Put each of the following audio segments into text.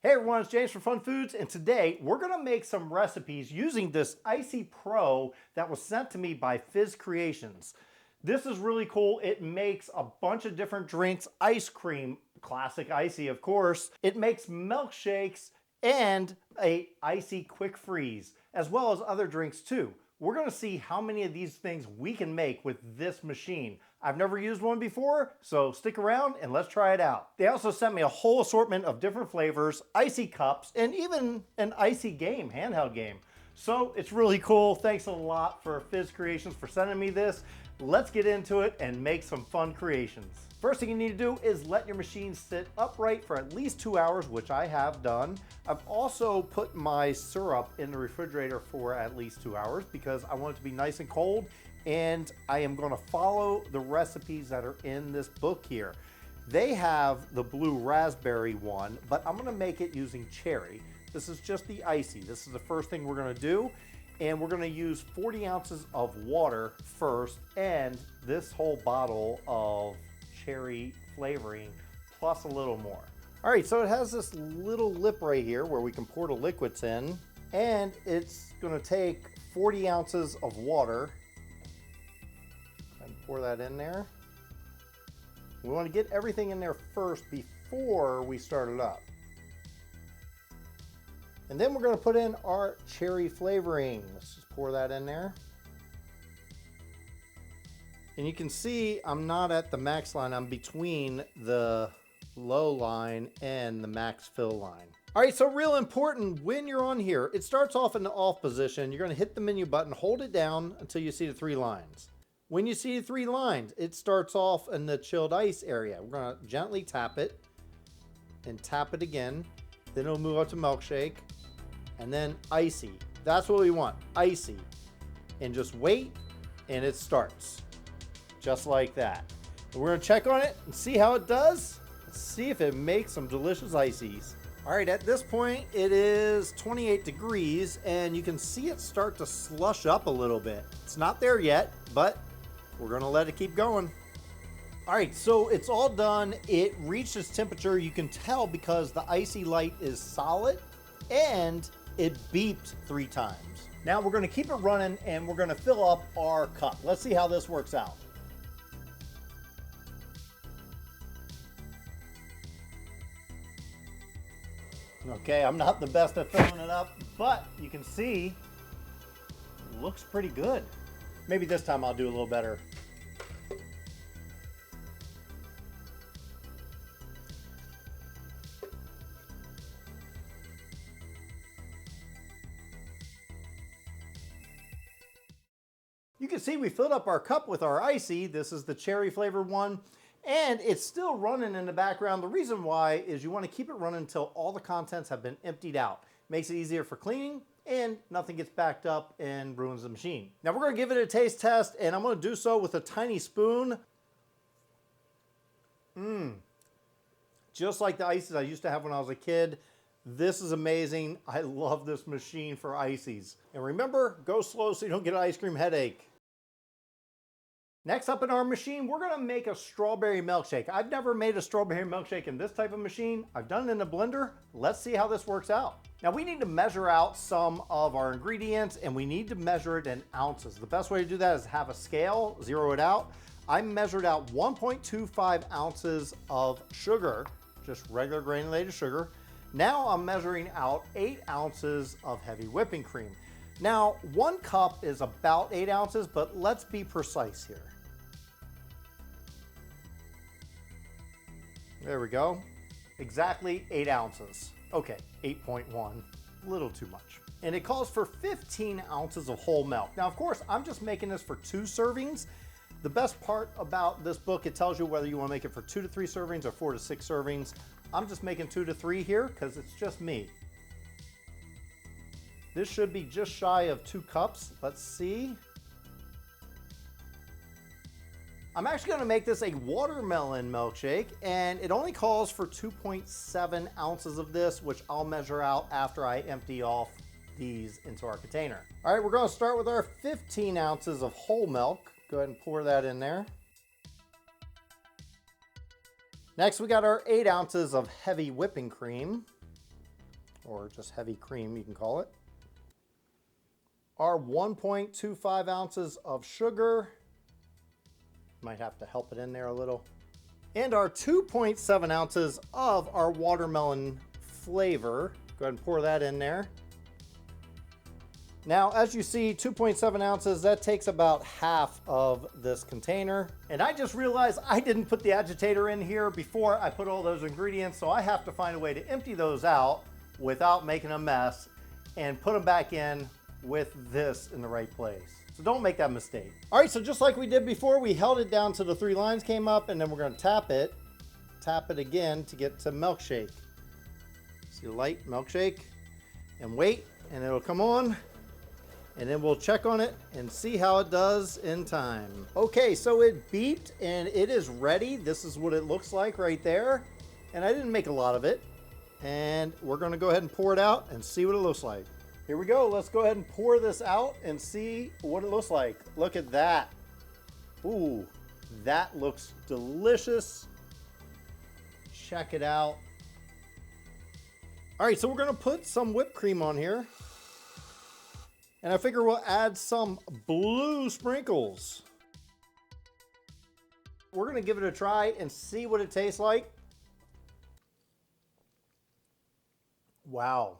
Hey everyone, it's James from FunFoods, and today we're gonna make some recipes using this ICEE Pro that was sent to me by Fizz Creations. This is really cool. It makes a bunch of different drinks, ice cream, classic ICEE of course. It makes milkshakes and a ICEE quick freeze, as well as other drinks too. We're gonna see how many of these things we can make with this machine. I've never used one before, so stick around and let's try it out. They also sent me a whole assortment of different flavors, ICEE cups, and even an ICEE game, handheld game. So it's really cool. Thanks a lot for Fizz Creations for sending me this. Let's get into it and make some fun creations. First thing you need to do is let your machine sit upright for at least 2 hours, which I have done. I've also put my syrup in the refrigerator for at least 2 hours because I want it to be nice and cold, and I am going to follow the recipes that are in this book here. They have the blue raspberry one, but I'm going to make it using cherry. This is just the ICEE. This is the first thing we're going to do. And we're gonna use 40 ounces of water first and this whole bottle of cherry flavoring plus a little more. All right, so it has this little lip right here where we can pour the liquids in, and it's gonna take 40 ounces of water and pour that in there. We wanna get everything in there first before we start it up. And then we're going to put in our cherry flavoring. Let's just pour that in there. And you can see I'm not at the max line. I'm between the low line and the max fill line. All right, so real important when you're on here, it starts off in the off position. You're going to hit the menu button, hold it down until you see the 3 lines. When you see the 3 lines, it starts off in the chilled ice area. We're going to gently tap it and tap it again. Then it'll move up to milkshake. And then ICEE. That's what we want, ICEE. And just wait, and it starts. Just like that. And we're gonna check on it and see how it does. Let's see if it makes some delicious ICEEs. All right, at this point, it is 28 degrees, and you can see it start to slush up a little bit. It's not there yet, but we're gonna let it keep going. All right, so it's all done. It reached its temperature. You can tell because the ICEE light is solid, and it beeped 3 times. Now we're gonna keep it running and we're gonna fill up our cup. Let's see how this works out. Okay, I'm not the best at filling it up, but you can see it looks pretty good. Maybe this time I'll do a little better. You can see we filled up our cup with our ICEE. This is the cherry flavored one, and it's still running in the background. The reason why is you want to keep it running until all the contents have been emptied out. Makes it easier for cleaning and nothing gets backed up and ruins the machine. Now we're going to give it a taste test, and I'm going to do so with a tiny spoon. Just like the ICEEs I used to have when I was a kid. This is amazing. I love this machine for ICEEs. And remember, go slow so you don't get an ice cream headache. Next up in our machine, we're gonna make a strawberry milkshake. I've never made a strawberry milkshake in this type of machine. I've done it in a blender. Let's see how this works out. Now we need to measure out some of our ingredients, and we need to measure it in ounces. The best way to do that is have a scale, zero it out. I measured out 1.25 ounces of sugar, just regular granulated sugar. Now I'm measuring out 8 ounces of heavy whipping cream. Now, 1 cup is about 8 ounces, but let's be precise here. There we go. Exactly 8 ounces. Okay, 8.1, a little too much. And it calls for 15 ounces of whole milk. Now, of course, I'm just making this for 2 servings. The best part about this book, it tells you whether you want to make it for 2 to 3 servings or 4 to 6 servings. I'm just making 2 to 3 here because it's just me. This should be just shy of 2 cups. Let's see. I'm actually going to make this a watermelon milkshake, and it only calls for 2.7 ounces of this, which I'll measure out after I empty off these into our container. All right, we're going to start with our 15 ounces of whole milk. Go ahead and pour that in there. Next, we got our 8 ounces of heavy whipping cream. or just heavy cream, you can call it. Our 1.25 ounces of sugar. Might have to help it in there a little. And our 2.7 ounces of our watermelon flavor. Go ahead and pour that in there. Now, as you see, 2.7 ounces, that takes about half of this container. And I just realized I didn't put the agitator in here before I put all those ingredients, so I have to find a way to empty those out without making a mess and put them back in with this in the right place. So don't make that mistake. All right, so just like we did before, we held it down till the 3 lines came up, and then we're gonna tap it again to get to milkshake. See the light, milkshake, and wait, and it'll come on, and then we'll check on it and see how it does in time. Okay, so it beeped and it is ready. This is what it looks like right there. And I didn't make a lot of it. And we're gonna go ahead and pour it out and see what it looks like. Here we go, let's go ahead and pour this out and see what it looks like. Look at that. Ooh, that looks delicious. Check it out. All right, so we're gonna put some whipped cream on here. And I figure we'll add some blue sprinkles. We're gonna give it a try and see what it tastes like. Wow.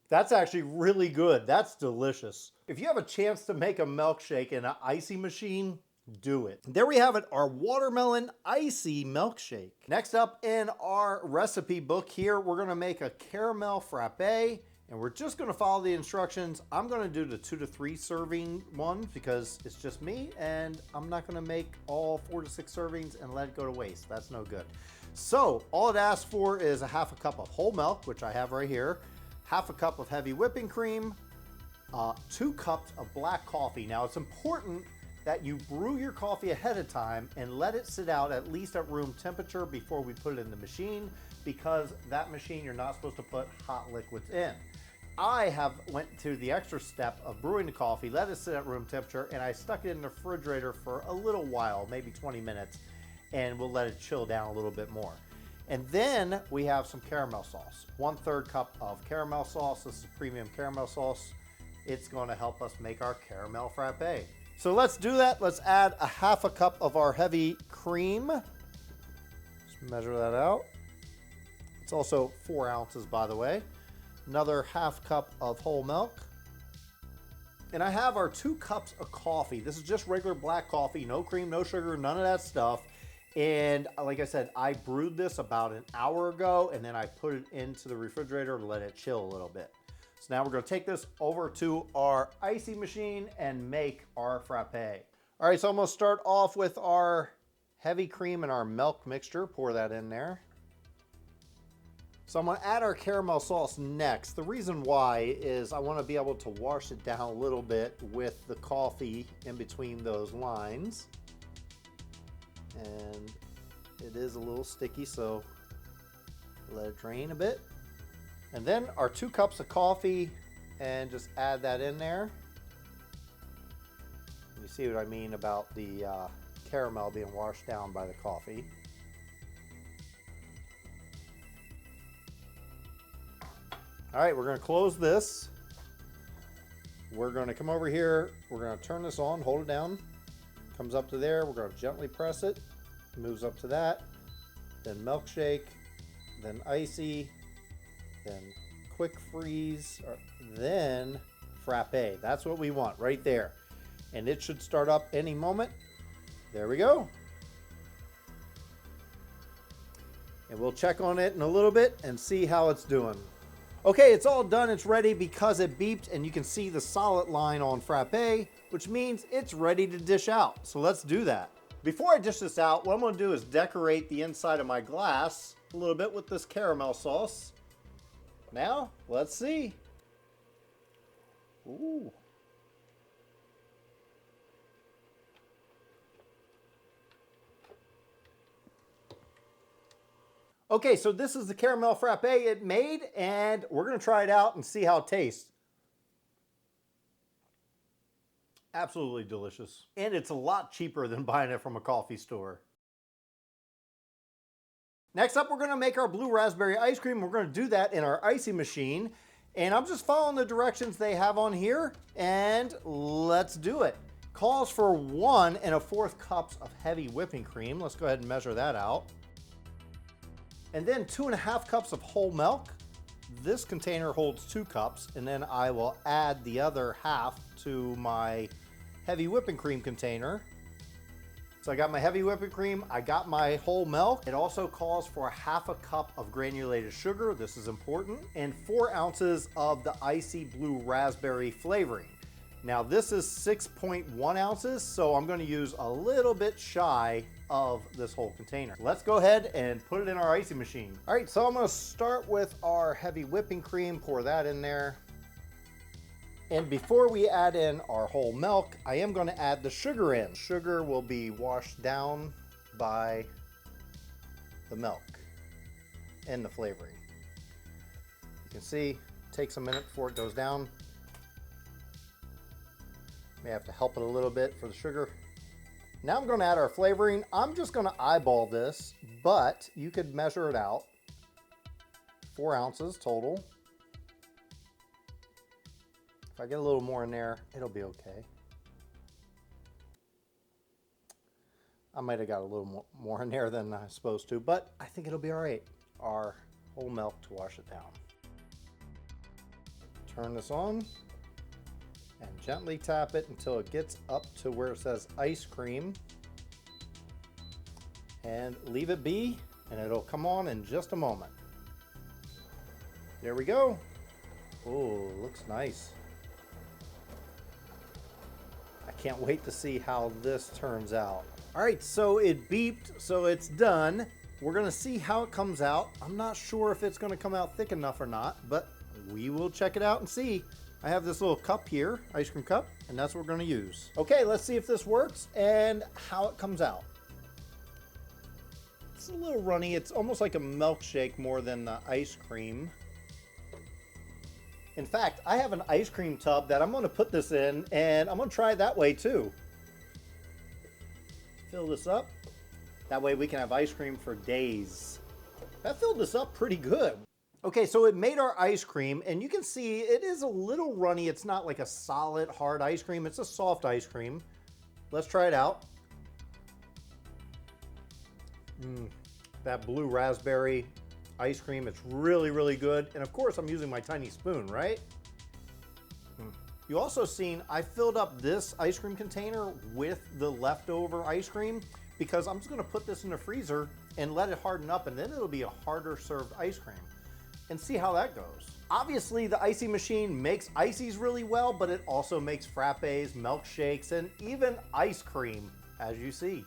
That's actually really good. That's delicious. If you have a chance to make a milkshake in an ICEE machine, do it. There we have it, our watermelon ICEE milkshake. Next up in our recipe book here, we're gonna make a caramel frappe, and we're just gonna follow the instructions. I'm gonna do the 2 to 3 serving one because it's just me, and I'm not gonna make all 4 to 6 servings and let it go to waste. That's no good. So all it asks for is a half a cup of whole milk, which I have right here, half a cup of heavy whipping cream, 2 cups of black coffee. Now it's important that you brew your coffee ahead of time and let it sit out at least at room temperature before we put it in the machine, because that machine you're not supposed to put hot liquids in. I have went to the extra step of brewing the coffee, let it sit at room temperature, and I stuck it in the refrigerator for a little while, maybe 20 minutes, and we'll let it chill down a little bit more. And then we have some caramel sauce. 1/3 cup of caramel sauce. This is premium caramel sauce. It's gonna help us make our caramel frappe. So let's do that. Let's add a half a cup of our heavy cream. Just measure that out. It's also 4 ounces, by the way. Another half cup of whole milk. And I have our 2 cups of coffee. This is just regular black coffee, no cream, no sugar, none of that stuff. And like I said, I brewed this about an hour ago, and then I put it into the refrigerator to let it chill a little bit. So now we're gonna take this over to our ICEE machine and make our frappe. All right, so I'm gonna start off with our heavy cream and our milk mixture. Pour that in there. So I'm gonna add our caramel sauce next. The reason why is I wanna be able to wash it down a little bit with the coffee in between those lines. And it is a little sticky, so let it drain a bit. And then our 2 cups of coffee, and just add that in there. You see what I mean about the caramel being washed down by the coffee. All right, we're gonna close this. We're gonna come over here, we're gonna turn this on, hold it down. Comes up to there, we're gonna gently press it. Moves up to that, then milkshake, then ICEE, then quick freeze, then frappe. That's what we want right there. And it should start up any moment. There we go. And we'll check on it in a little bit and see how it's doing. Okay, it's all done, it's ready because it beeped, and you can see the solid line on frappe, which means it's ready to dish out. So let's do that. Before I dish this out, what I'm gonna do is decorate the inside of my glass a little bit with this caramel sauce. Now, let's see. Ooh. Okay, so this is the caramel frappe it made, and we're gonna try it out and see how it tastes. Absolutely delicious. And it's a lot cheaper than buying it from a coffee store. Next up, we're gonna make our blue raspberry ice cream. We're gonna do that in our ICEE machine. And I'm just following the directions they have on here, and let's do it. Calls for 1 1/4 cups of heavy whipping cream. Let's go ahead and measure that out. And then 2 1/2 cups of whole milk. This container holds 2 cups, and then I will add the other half to my heavy whipping cream container. So I got my heavy whipping cream, I got my whole milk. It also calls for 1/2 cup of granulated sugar, this is important, and 4 ounces of the ICEE Blue Raspberry flavoring. Now this is 6.1 ounces, so I'm gonna use a little bit shy of this whole container. Let's go ahead and put it in our ICEE machine. All right, so I'm gonna start with our heavy whipping cream, pour that in there. And before we add in our whole milk, I am going to add the sugar in. Sugar will be washed down by the milk and the flavoring. You can see it takes a minute before it goes down. May have to help it a little bit for the sugar. Now I'm going to add our flavoring. I'm just going to eyeball this, but you could measure it out. 4 ounces total. If I get a little more in there, it'll be okay. I might have got a little more in there than I'm supposed to, but I think it'll be all right. Our whole milk to wash it down. Turn this on and gently tap it until it gets up to where it says ice cream. And leave it be, and it'll come on in just a moment. There we go. Oh, looks nice. I can't wait to see how this turns out. All right, so it beeped, so it's done. We're gonna see how it comes out. I'm not sure if it's gonna come out thick enough or not, but we will check it out and see. I have this little cup here, ice cream cup, and that's what we're gonna use. Okay, let's see if this works and how it comes out. It's a little runny. It's almost like a milkshake more than the ice cream. In fact, I have an ice cream tub that I'm going to put this in, and I'm going to try it that way too. Fill this up. That way we can have ice cream for days. That filled this up pretty good. Okay, so it made our ice cream, and you can see it is a little runny. It's not like a solid, hard ice cream. It's a soft ice cream. Let's try it out. That blue raspberry ice cream, it's really, really good. And of course, I'm using my tiny spoon, right? You also seen I filled up this ice cream container with the leftover ice cream because I'm just gonna put this in the freezer and let it harden up, and then it'll be a harder served ice cream. And see how that goes. Obviously, the ICEE machine makes ices really well, but it also makes frappes, milkshakes, and even ice cream, as you see.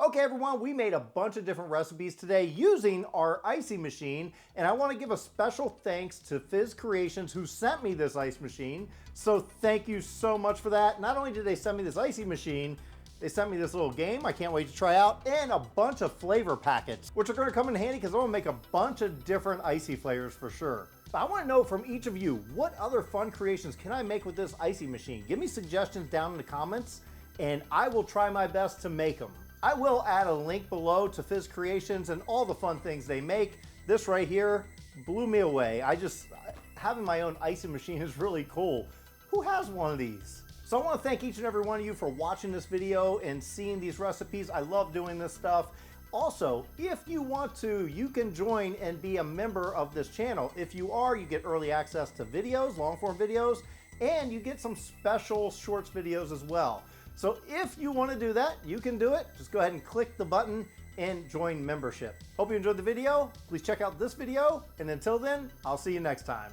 Okay everyone, we made a bunch of different recipes today using our ICEE machine, and I want to give a special thanks to Fizz Creations who sent me this ice machine. So thank you so much for that. Not only did they send me this ICEE machine, they sent me this little game I can't wait to try out, and a bunch of flavor packets, which are going to come in handy because I'm going to make a bunch of different ICEE flavors for sure. But I want to know from each of you, what other fun creations can I make with this ICEE machine? Give me suggestions down in the comments, and I will try my best to make them. I will add a link below to Fizz Creations and all the fun things they make. This right here blew me away. Having my own ICEE machine is really cool. Who has one of these? So I want to thank each and every one of you for watching this video and seeing these recipes. I love doing this stuff. Also, if you want to, you can join and be a member of this channel. If you are, you get early access to videos, long form videos, and you get some special shorts videos as well. So if you want to do that, you can do it. Just go ahead and click the button and join membership. Hope you enjoyed the video. Please check out this video. And until then, I'll see you next time.